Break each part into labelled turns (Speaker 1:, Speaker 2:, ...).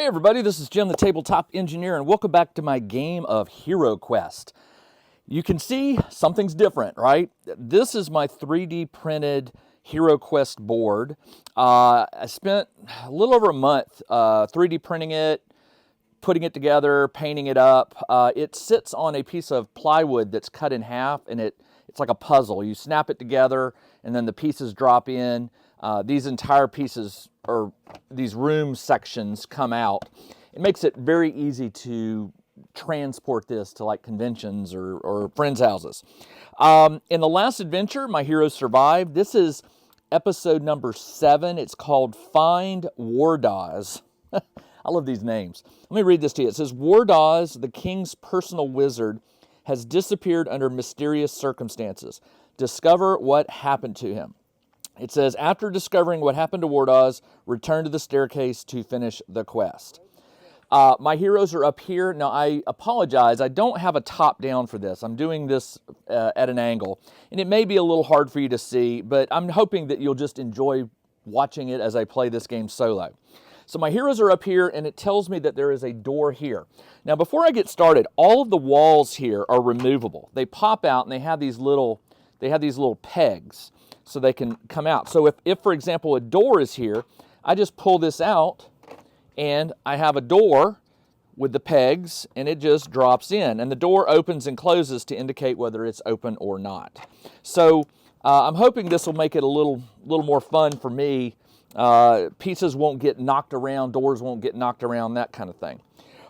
Speaker 1: Hey everybody, this is Jim the Tabletop Engineer, and welcome back to my game of HeroQuest. You can see something's different, right? This is my 3D printed HeroQuest board. I spent a little over a month 3D printing it, putting it together, painting it up. It sits on a piece of plywood that's cut in half, and it's like a puzzle. You snap it together, and then the pieces drop in. These entire pieces, or these room sections, come out. It makes it very easy to transport this to like conventions or friends' houses. In the last adventure, my heroes survived. This is episode number 7. It's called Find Wardaz. I love these names. Let me read this to you. It says, Wardaz, the king's personal wizard, has disappeared under mysterious circumstances. Discover what happened to him. It says, after discovering what happened to Wardaz, return to the staircase to finish the quest. My heroes are up here. Now, I apologize. I don't have a top down for this. I'm doing this at an angle, and it may be a little hard for you to see, but I'm hoping that you'll just enjoy watching it as I play this game solo. So my heroes are up here, and it tells me that there is a door here. Now, before I get started, all of the walls here are removable. They pop out, and they have these little pegs, so they can come out. So if, for example, a door is here, I just pull this out, and I have a door with the pegs, and it just drops in. And the door opens and closes to indicate whether it's open or not. So I'm hoping this will make it a little more fun for me. Pieces won't get knocked around, doors won't get knocked around, that kind of thing.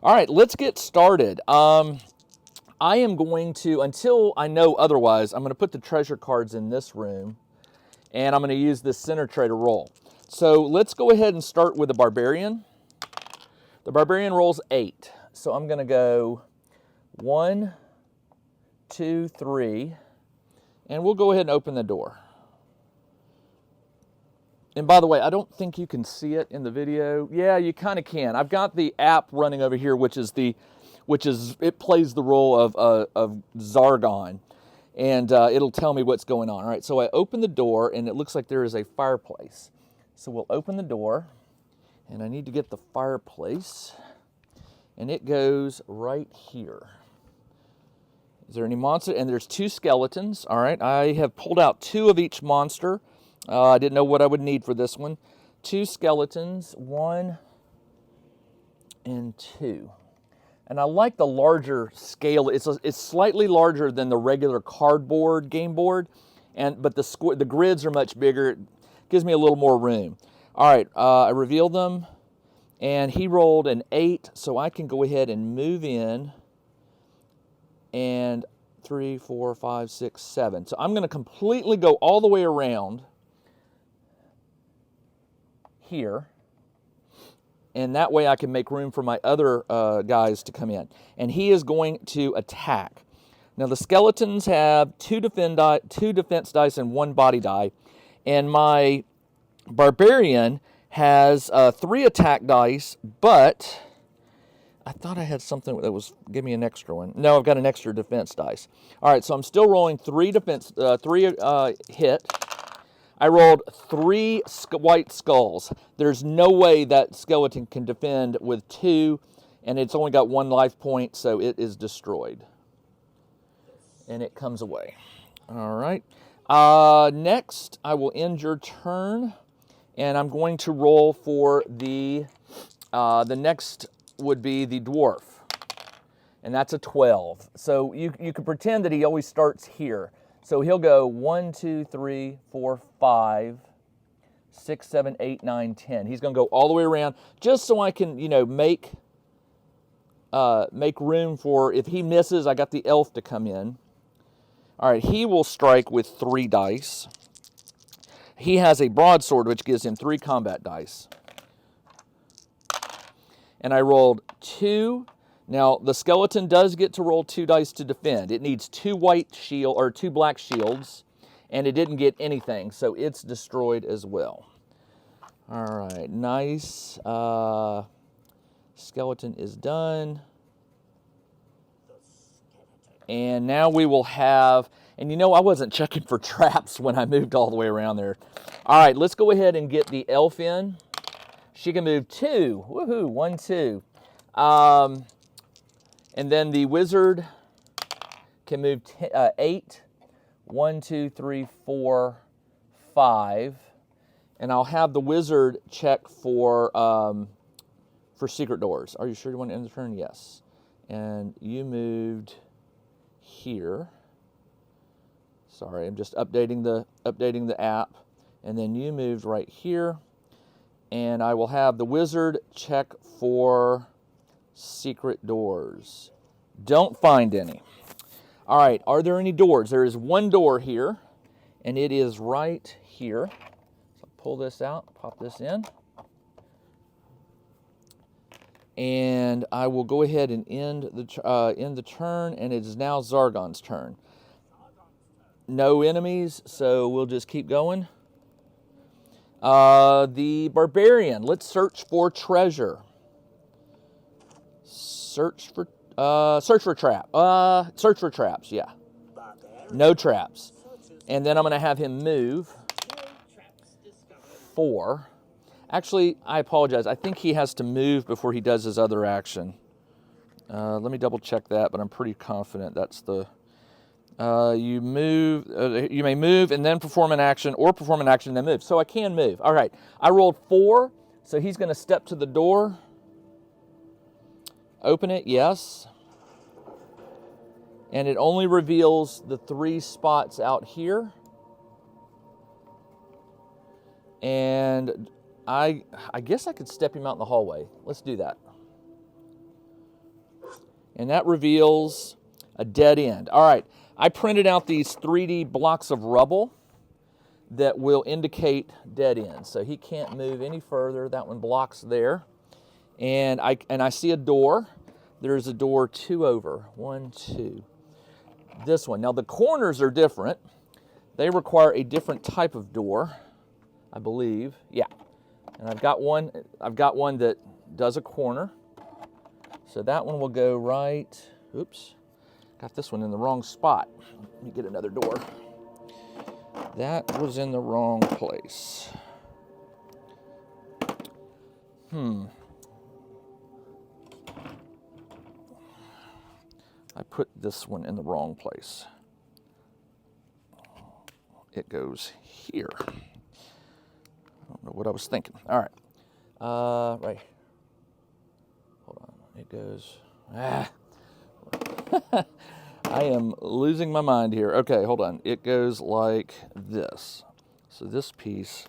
Speaker 1: All right, let's get started. I am going to, until I know otherwise, I'm going to put the treasure cards in this room, and I'm going to use this center tray to roll. So let's go ahead and start with the barbarian. The barbarian rolls 8. So I'm going to go 1, 2, 3, and we'll go ahead and open the door. And by the way, I don't think you can see it in the video. Yeah, you kind of can. I've got the app running over here, which it plays the role of Zargon. And it'll tell me what's going on. All right, so I open the door, and it looks like there is a fireplace. So we'll open the door, and I need to get the fireplace, and it goes right here. Is there any monster? And there's 2 skeletons. All right, I have pulled out 2 of each monster. I didn't know what I would need for this one. 2 skeletons, 1 and 2. And I like the larger scale. It's slightly larger than the regular cardboard game board, but the grids are much bigger. It gives me a little more room. All right, I revealed them, and he rolled an 8, so I can go ahead and move in. And 3, 4, 5, 6, 7. So I'm going to completely go all the way around here. And that way I can make room for my other guys to come in. And he is going to attack. Now the skeletons have 2 defense dice and 1 body die. And my barbarian has 3 attack dice, but I thought I had something that was give me an extra one. No, I've got an extra defense dice. All right, so I'm still rolling 3 hit. I rolled 3 white skulls. There's no way that skeleton can defend with 2, and it's only got 1 life point, so it is destroyed. And it comes away. All right. Next, I will end your turn, and I'm going to roll for the next would be the dwarf, and that's a 12. So you can pretend that he always starts here. So he'll go 1, 2, 3, 4, 5, 6, 7, 8, 9, 10. He's going to go all the way around just so I can, make room for, if he misses, I got the elf to come in. All right, he will strike with 3 dice. He has a broadsword, which gives him 3 combat dice. And I rolled 2. Now, the skeleton does get to roll 2 dice to defend. It needs 2 black shields, and it didn't get anything, so it's destroyed as well. All right, nice. Skeleton is done. And now we will have, and I wasn't checking for traps when I moved all the way around there. All right, let's go ahead and get the elf in. She can move 2. Woohoo, 1, 2. And then the wizard can move 8. 1, 2, 3, 4, 5. And I'll have the wizard check for secret doors. Are you sure you want to end the turn? Yes. And you moved here. Sorry, I'm just updating the app. And then you moved right here. And I will have the wizard check for secret doors. Don't find any. All right, are there any doors? There is one door here, and it is right here. So pull this out, pop this in. And I will go ahead and end the turn, and it is now Zargon's turn. No enemies, so we'll just keep going. The barbarian. Let's search for treasure. Search for trap. Search for traps. Yeah. No traps. And then I'm going to have him move 4. Actually, I apologize. I think he has to move before he does his other action. Let me double check that, but I'm pretty confident that's the. You move. You may move and then perform an action, or perform an action and then move. So I can move. All right. I rolled 4, so he's going to step to the door. Open it, yes. And it only reveals the 3 spots out here. And I guess I could step him out in the hallway. Let's do that. And that reveals a dead end. All right. I printed out these 3D blocks of rubble that will indicate dead ends. So he can't move any further. That one blocks there. And I see a door. There's a door 2 over. 1, 2. This one. Now the corners are different. They require a different type of door, I believe. Yeah. And I've got one that does a corner. So that one will go right. Oops. Got this one in the wrong spot. Let me get another door. That was in the wrong place. I put this one in the wrong place. It goes here. I don't know what I was thinking. All right. Right. Hold on. It goes. I am losing my mind here. Okay, hold on. It goes like this. So this piece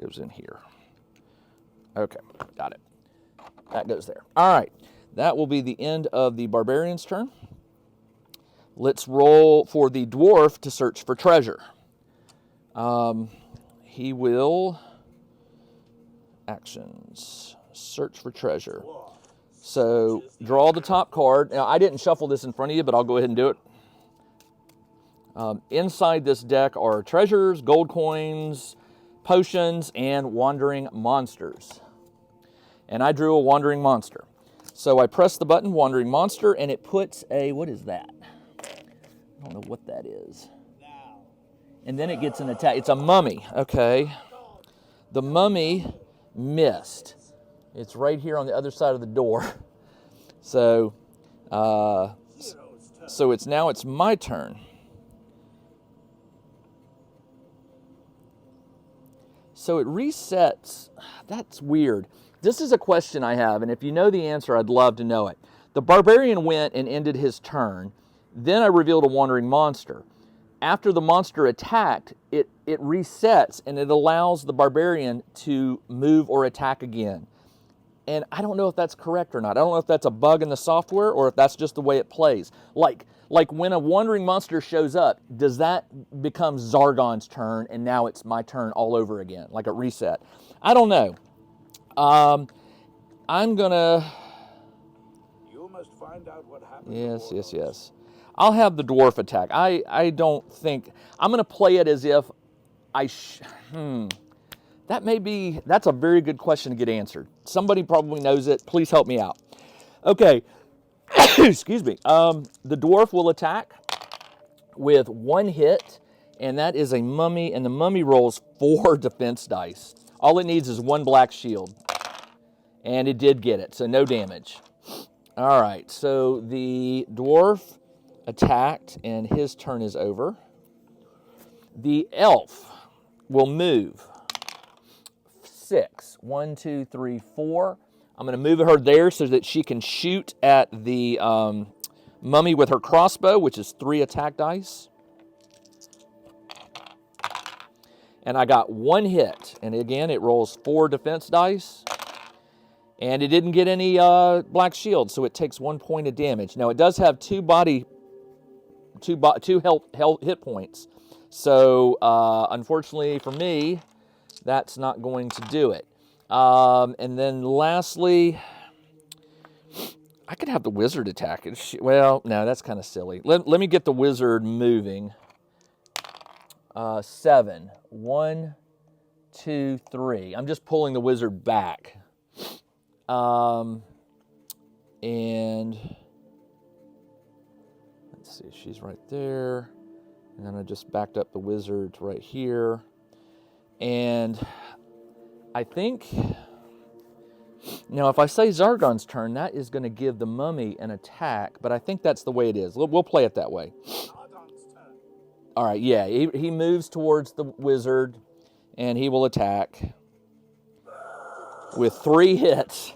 Speaker 1: goes in here. Okay, got it. That goes there. All right. That will be the end of the barbarian's turn. Let's roll for the dwarf to search for treasure. He will actions, search for treasure. So draw the top card. Now I didn't shuffle this in front of you, but I'll go ahead and do it. Inside this deck are treasures, gold coins, potions, and wandering monsters. And I drew a wandering monster. So I press the button, wandering monster, and it puts a, what is that? I don't know what that is. And then it gets an attack. It's a mummy, okay. The mummy missed. It's right here on the other side of the door. So, it's my turn. So it resets. That's weird. This is a question I have, and if you know the answer, I'd love to know it. The barbarian went and ended his turn. Then I revealed a wandering monster. After the monster attacked, it resets, and it allows the barbarian to move or attack again. And I don't know if that's correct or not. I don't know if that's a bug in the software or if that's just the way it plays. Like when a wandering monster shows up, does that become Zargon's turn and now it's my turn all over again, like a reset? I don't know. I'm gonna.
Speaker 2: You must find out what happened.
Speaker 1: Yes. I'll have the dwarf attack. I don't think I'm gonna play it as if that's a very good question to get answered. Somebody probably knows it. Please help me out. Okay. Excuse me. The dwarf will attack with 1 hit, and that is a mummy, and the mummy rolls 4 defense dice. All it needs is 1 black shield. And it did get it, so no damage. All right, so the dwarf attacked, and his turn is over. The elf will move 6. 1, 2, 3, 4. I'm going to move her there so that she can shoot at the mummy with her crossbow, which is 3 attack dice. And I got 1 hit. And again, it rolls 4 defense dice. And it didn't get any black shield, so it takes 1 point of damage. Now, it does have 2 health hit points. So, unfortunately for me, that's not going to do it. And then lastly, I could have the wizard attack. Well, no, that's kind of silly. Let me get the wizard moving. 7. 1, 2, 3. I'm just pulling the wizard back. And let's see, she's right there. And then I just backed up the wizard right here. And I think, now if I say Zargon's turn, that is going to give the mummy an attack, but I think that's the way it is. We'll play it that way. All right, yeah, he moves towards the wizard, and he will attack with 3 hits.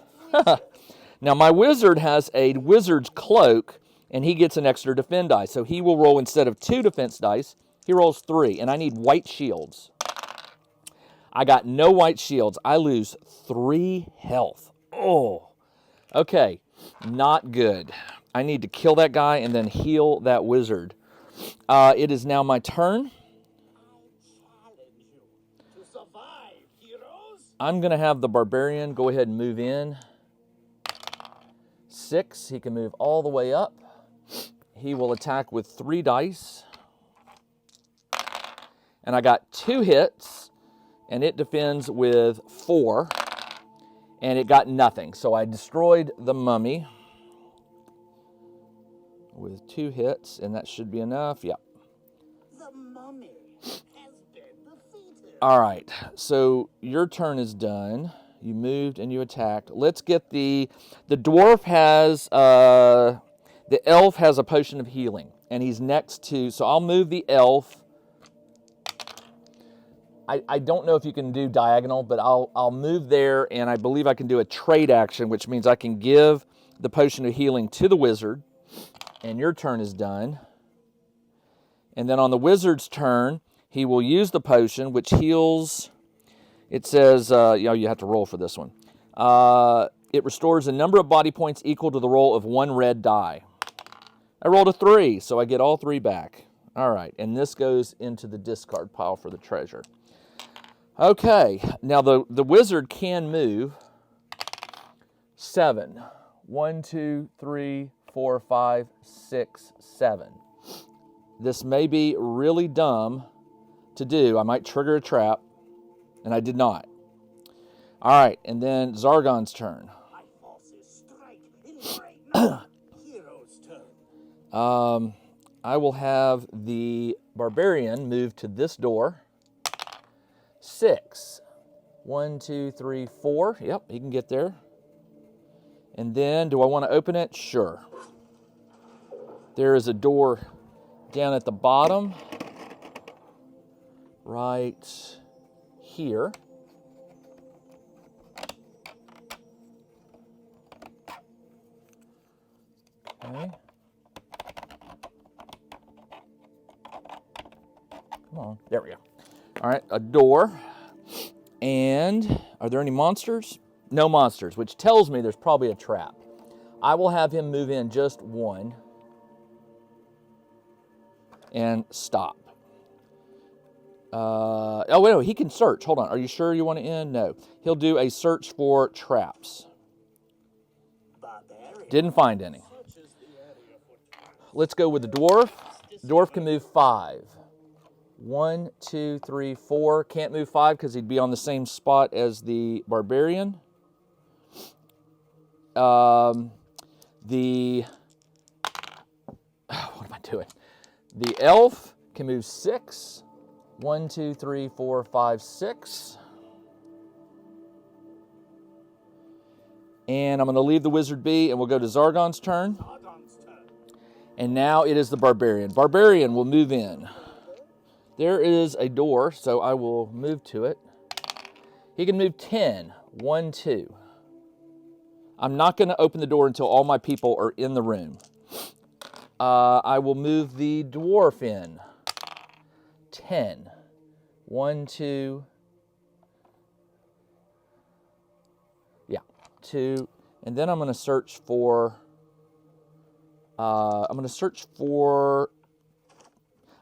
Speaker 1: Now, my wizard has a wizard's cloak, and he gets an extra defend dice. So he will roll, instead of 2 defense dice, he rolls 3, and I need white shields. I got no white shields. I lose 3 health. Oh, okay, not good. I need to kill that guy and then heal that wizard. It is now my turn. I'm going to have the barbarian go ahead and move in. 6, he can move all the way up. He will attack with 3 dice. And I got 2 hits, and it defends with 4. And it got nothing. So I destroyed the mummy with 2 hits, and that should be enough. Yep.
Speaker 2: The mummy has been defeated.
Speaker 1: All right, so your turn is done. You moved and you attacked. Let's get the dwarf has, the elf has a potion of healing, and he's next to, so I'll move the elf. I don't know if you can do diagonal, but I'll move there, and I believe I can do a trade action, which means I can give the potion of healing to the wizard, and your turn is done. And then on the wizard's turn, he will use the potion, which heals. It says, you have to roll for this one. It restores a number of body points equal to the roll of 1 red die. I rolled a 3, so I get all 3 back. All right, and this goes into the discard pile for the treasure. Okay, now the wizard can move 7. 1, 2, 3, 4, 5, 6, 7. This may be really dumb to do. I might trigger a trap, and I did not. All right, and then Zargon's turn.
Speaker 2: My forces strike in great number. Hero's turn.
Speaker 1: I will have the barbarian move to this door. 6. 1, 2, 3, 4. Yep, he can get there. And then, do I want to open it? Sure. There is a door down at the bottom, right here. Okay. Come on, there we go. All right, a door. And are there any monsters? No monsters, which tells me there's probably a trap. I will have him move in just 1 and stop. Oh, wait, no, he can search. Hold on. Are you sure you want to end? No. He'll do a search for traps. Didn't find any. Let's go with the dwarf. Dwarf can move 5. 1, 2, 3, 4. Can't move 5 because he'd be on the same spot as the barbarian. What am I doing? The elf can move 6. 1, 2, 3, 4, 5, 6. And I'm going to leave the wizard be, and we'll go to Zargon's turn.
Speaker 2: Sargon's turn.
Speaker 1: And now it is the barbarian. Barbarian will move in. There is a door, so I will move to it. He can move 10. 1, 2. I'm not going to open the door until all my people are in the room. I will move the dwarf in. 10. 1, 2. Yeah, 2. And then I'm going to search for... I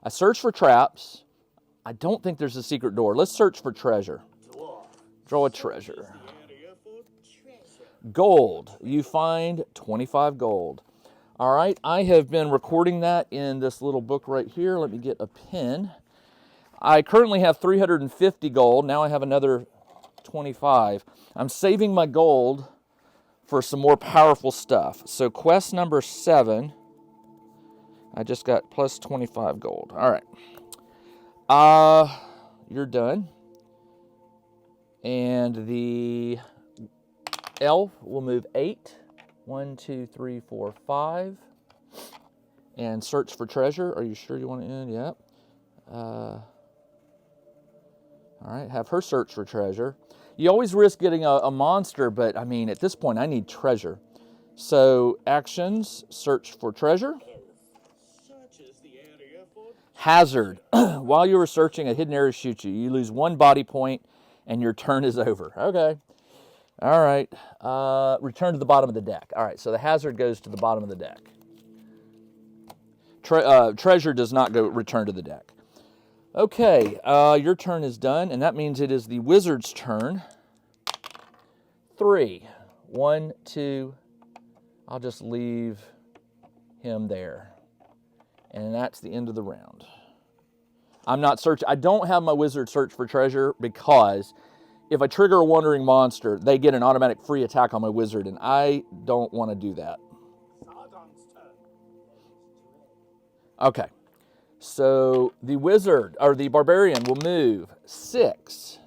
Speaker 1: search for traps. I don't think there's a secret door. Let's search for treasure.
Speaker 2: Dwarf.
Speaker 1: Draw a treasure.
Speaker 2: The area for treasure.
Speaker 1: Gold. You find 25 gold. All right, I have been recording that in this little book right here. Let me get a pen. I currently have 350 gold. Now I have another 25. I'm saving my gold for some more powerful stuff. So quest number 7, I just got plus 25 gold. All right. You're done. And the elf will move 8. 1, 2, 3, 4, 5. And search for treasure. Are you sure you want to end? Yep. All right, have her search for treasure. You always risk getting a monster, but I mean, at this point, I need treasure. So, actions, search for treasure.
Speaker 2: Searches the area for
Speaker 1: Hazard. While you are searching, a hidden area shoots you. You lose 1 body point, and your turn is over. Okay. All right. Return to the bottom of the deck. All right, so the hazard goes to the bottom of the deck. Treasure does not go return to the deck. Okay, your turn is done, and that means it is the wizard's turn. 3. 1, 2. I'll just leave him there. And that's the end of the round. I'm not searching. I don't have my wizard search for treasure because if I trigger a wandering monster, they get an automatic free attack on my wizard, and I don't want to do that.
Speaker 2: Sargon's turn.
Speaker 1: Okay. So the wizard, or the barbarian, will move 6.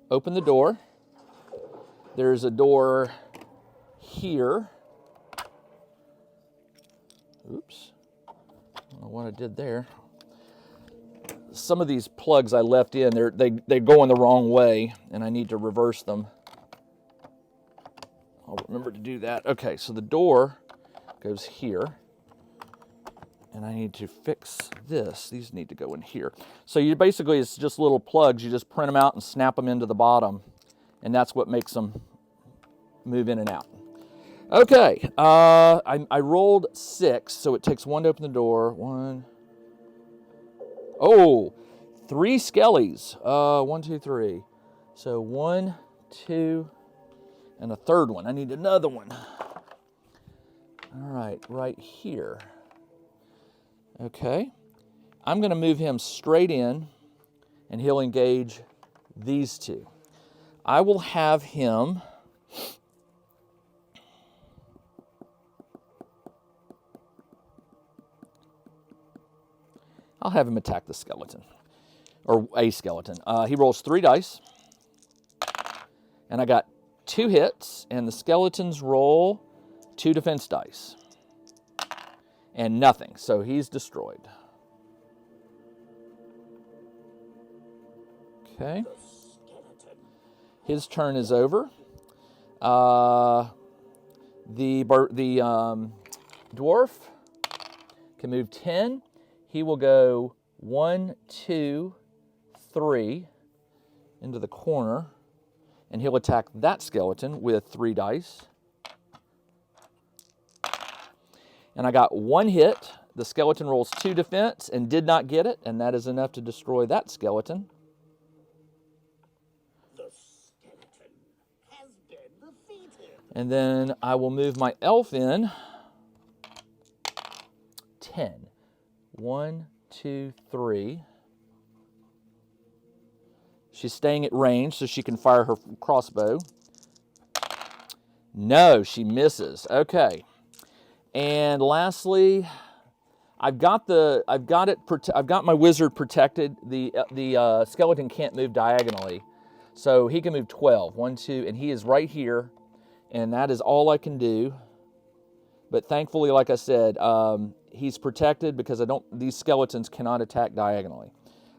Speaker 1: Open the door. There's a door here. Oops. I don't know what I did there. Some of these plugs I left in, they go in the wrong way, and I need to reverse them. I'll remember to do that. Okay, so the door goes here. And I need to fix this. These need to go in here. So you basically, it's just little plugs. You just print them out and snap them into the bottom. And that's what makes them move in and out. Okay, I rolled 6, so it takes 1 to open the door. 1. Oh, 3 skellies. 1, 2, 3. So 1, 2, and a third one. I need another one. All right here. Okay, I'm going to move him straight in, and he'll engage these 2. I will have him... I'll have him attack the skeleton, or a skeleton. He rolls 3 dice, and I got 2 hits, and the skeletons roll 2 defense dice. And nothing, so he's destroyed. Okay. His turn is over. The dwarf can move 10. He will go 1, 2, 3 into the corner, and he'll attack that skeleton with 3 dice. And I got 1 hit. The skeleton rolls 2 defense and did not get it, and that is enough to destroy that skeleton.
Speaker 2: The skeleton has been defeated.
Speaker 1: And then I will move my elf in. 10. 1, 2, 3. She's staying at range so she can fire her crossbow. No, she misses. Okay. And lastly, I've got my wizard protected. The skeleton can't move diagonally, so he can move 12. 1, 2, and he is right here. And that is all I can do. But thankfully, like I said, he's protected because these skeletons cannot attack diagonally.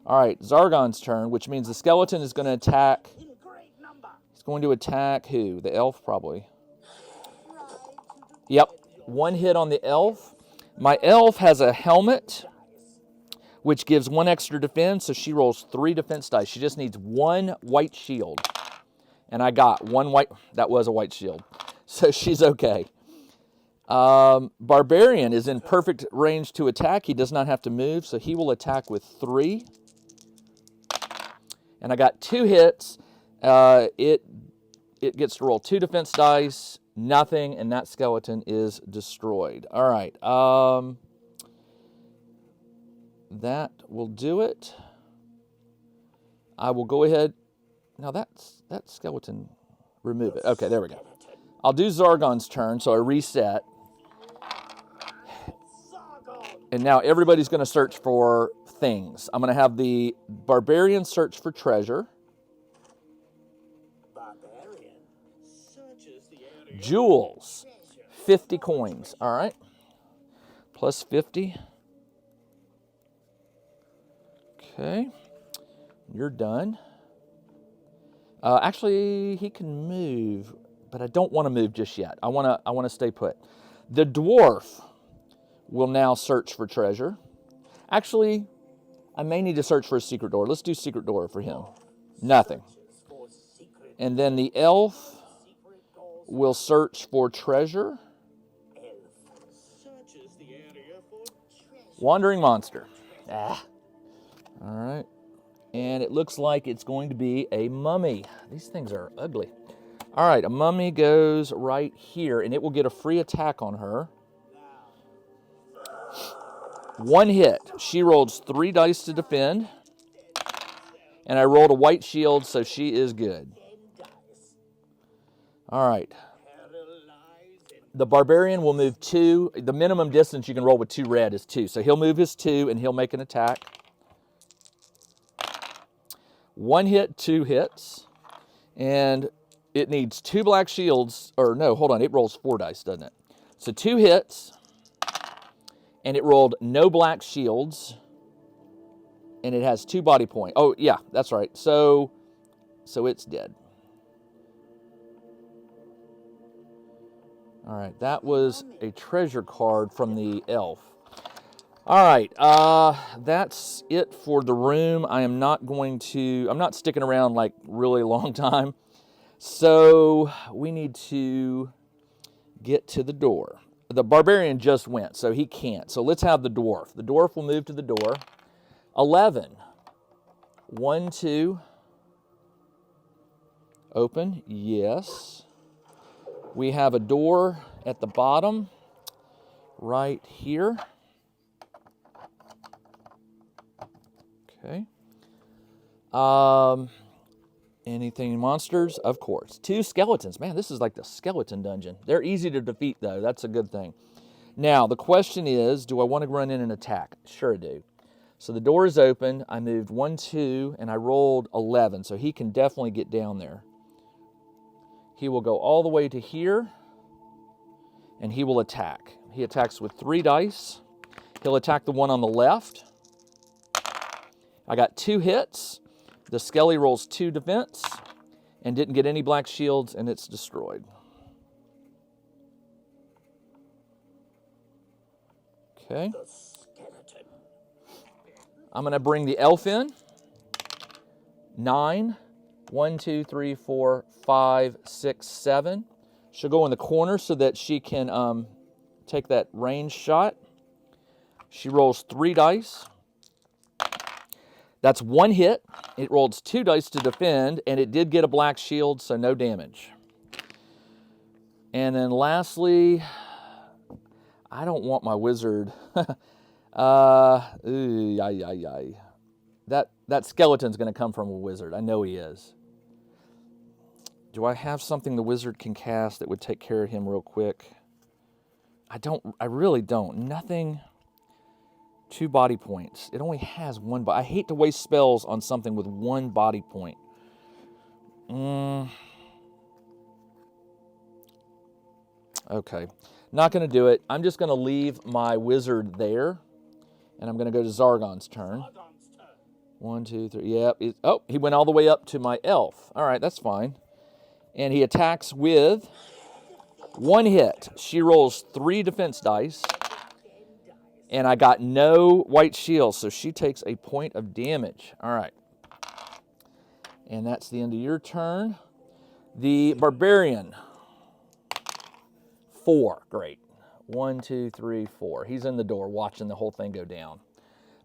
Speaker 1: All right, Zargon's turn, which means the skeleton is going to attack. He's going to attack who? The elf, probably. Yep, 1 hit on the elf. My elf has a helmet, which gives 1 extra defense, so she rolls 3 defense dice. She just needs 1 white shield. And I got 1 white, that was a white shield. So she's okay. Barbarian is in perfect range to attack. He does not have to move, so he will attack with 3. And I got 2 hits. It gets to roll 2 defense dice, nothing, and that skeleton is destroyed. All right. That will do it. I will go ahead. Now that skeleton, remove it. Okay, there we go. I'll do Zargon's turn, so I reset. And now everybody's going to search for things. I'm going to have the Barbarian search for treasure. Jewels, 50 coins. All right, plus 50. Okay, you're done. Actually, he can move, but I don't want to move just yet. I want to stay put. The dwarf will now search for treasure. Actually, I may need to search for a secret door. Let's do secret door for him. Nothing. And then the elf will search for treasure. Wandering monster. All right. And it looks like it's going to be a mummy. These things are ugly. All right, a mummy goes right here, and it will get a free attack on her. 1 hit. She rolls 3 dice to defend. And I rolled a white shield, so she is good. All right. The barbarian will move 2. The minimum distance you can roll with 2 red is 2. So he'll move his 2, and he'll make an attack. 1 hit, 2 hits. And it needs 2 black shields. Or no, hold on. It rolls 4 dice, doesn't it? So 2 hits. And it rolled no black shields. And it has 2 body points. Oh, yeah, that's right. So it's dead. All right, that was a treasure card from the elf. All right, that's it for the room. I'm not sticking around like really long time. So we need to get to the door. The barbarian just went, so he can't. So let's have the dwarf. The dwarf will move to the door. 11. 1, 2. Open, yes. We have a door at the bottom, right here. Okay. Anything monsters? Of course. 2 skeletons. Man, this is like the skeleton dungeon. They're easy to defeat, though. That's a good thing. Now, the question is, do I want to run in and attack? Sure I do. So the door is open. I moved 1, 2, and I rolled 11. So he can definitely get down there. He will go all the way to here, and he will attack. He attacks with 3 dice. He'll attack the one on the left. I got 2 hits. The skelly rolls 2 defense and didn't get any black shields, and it's destroyed. Okay. I'm going to bring the elf in. 9. 1, 2, 3, 4, 5, 6, 7. She'll go in the corner so that she can take that range shot. She rolls 3 dice. That's 1 hit. It rolled 2 dice to defend, and it did get a black shield, so no damage. And then lastly, I don't want my wizard. That skeleton's going to come from a wizard. I know he is. Do I have something the wizard can cast that would take care of him real quick? I really don't. Nothing. 2 body points. It only has 1 body. I hate to waste spells on something with 1 body point. Okay, not going to do it. I'm just going to leave my wizard there, and I'm going to go to Zargon's turn.
Speaker 2: Zargon's turn.
Speaker 1: 1, 2, 3. Yep. Oh, he went all the way up to my elf. All right, that's fine. And he attacks with 1 hit. She rolls 3 defense dice, and I got no white shield, so she takes a point of damage. All right. And that's the end of your turn. The Barbarian. 4. Great. 1, 2, 3, 4. He's in the door watching the whole thing go down.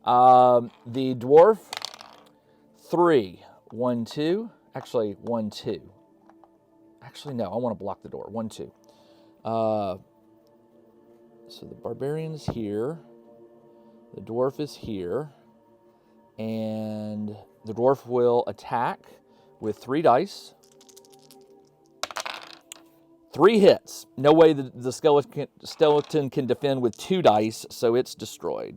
Speaker 1: The Dwarf. 3. 1, 2. Actually, 1, 2. Actually, no. I want to block the door. 1, 2. So the Barbarian is here. The Dwarf is here. And the Dwarf will attack with 3 dice. 3 hits. No way the skeleton can defend with 2 dice, so it's destroyed.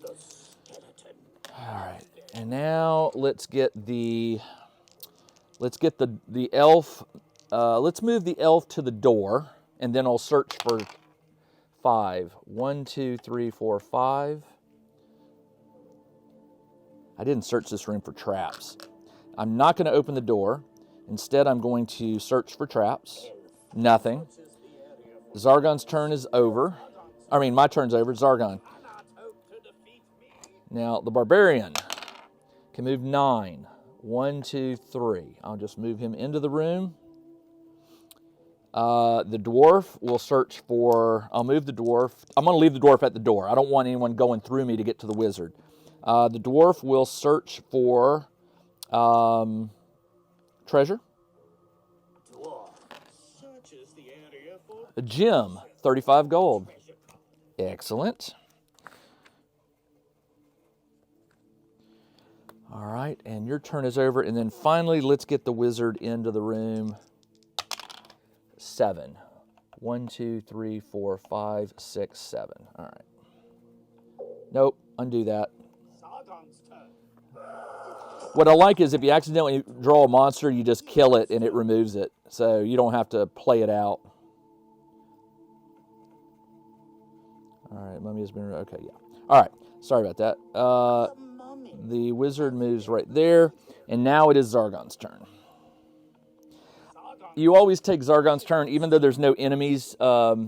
Speaker 2: The skeleton.
Speaker 1: All right, and now let's get the elf. Let's move the elf to the door, and then I'll search for 5. 1, 2, 3, 4, 5. I didn't search this room for traps. I'm not going to open the door. Instead, I'm going to search for traps. Nothing. Zargon's turn is over. I mean, my turn's over. Zargon. Now, the Barbarian can move 9. 1, 2, 3. I'll just move him into the room. The Dwarf will search for... I'll move the Dwarf. I'm going to leave the Dwarf at the door. I don't want anyone going through me to get to the Wizard. The Dwarf will search for... treasure.
Speaker 2: Dwarf searches the area for
Speaker 1: A gem, 35 gold. Excellent. All right, and your turn is over. And then finally, let's get the wizard into the room. 7. 1, 2, 3, 4, 5, 6, 7. All right. Nope, undo that.
Speaker 2: Sargon's turn.
Speaker 1: What I like is if you accidentally draw a monster, you just kill it and it removes it. So you don't have to play it out. All right, mummy has been... Okay, yeah. All right, sorry about that. The wizard moves right there. And now it is Zargon's turn. You always take Zargon's turn, even though there's no enemies. I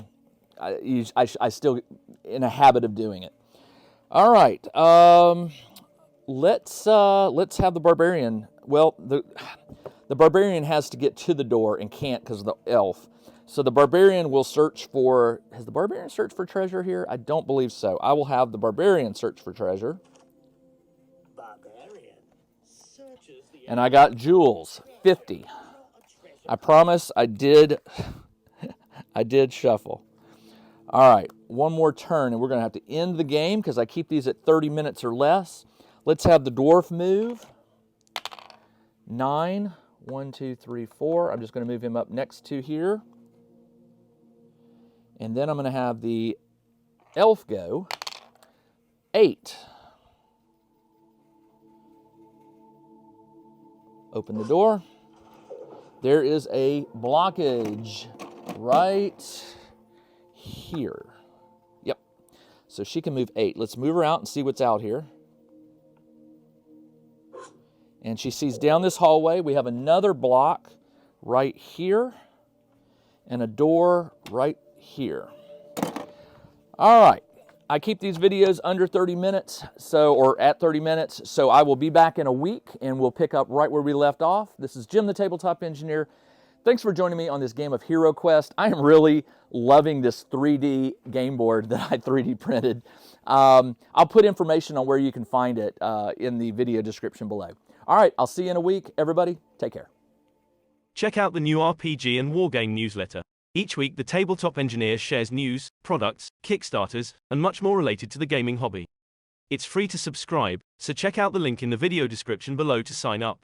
Speaker 1: still in a habit of doing it. All right. Let's have the Barbarian. Well, the Barbarian has to get to the door and can't because of the elf. So the Barbarian will search for... Has the Barbarian searched for treasure here? I don't believe so. I will have the Barbarian search for treasure.
Speaker 2: Barbarian searches the
Speaker 1: And I got jewels, 50. I promise I did shuffle. All right, one more turn, and we're going to have to end the game because I keep these at 30 minutes or less. Let's have the Dwarf move. 9. 1, 2, 3, 4. I'm just going to move him up next to here. And then I'm going to have the Elf go. 8. Open the door. There is a blockage right here. Yep. So she can move 8. Let's move her out and see what's out here. And she sees down this hallway. We have another block right here and a door right here. All right. I keep these videos under 30 minutes, or at 30 minutes, so I will be back in a week and we'll pick up right where we left off. This is Jim the Tabletop Engineer. Thanks for joining me on this game of HeroQuest. I am really loving this 3D game board that I 3D printed. I'll put information on where you can find it in the video description below. All right, I'll see you in a week. Everybody, take care.
Speaker 3: Check out the new RPG and Wargame newsletter. Each week, the Tabletop Engineer shares news, products, Kickstarters, and much more related to the gaming hobby. It's free to subscribe, so check out the link in the video description below to sign up.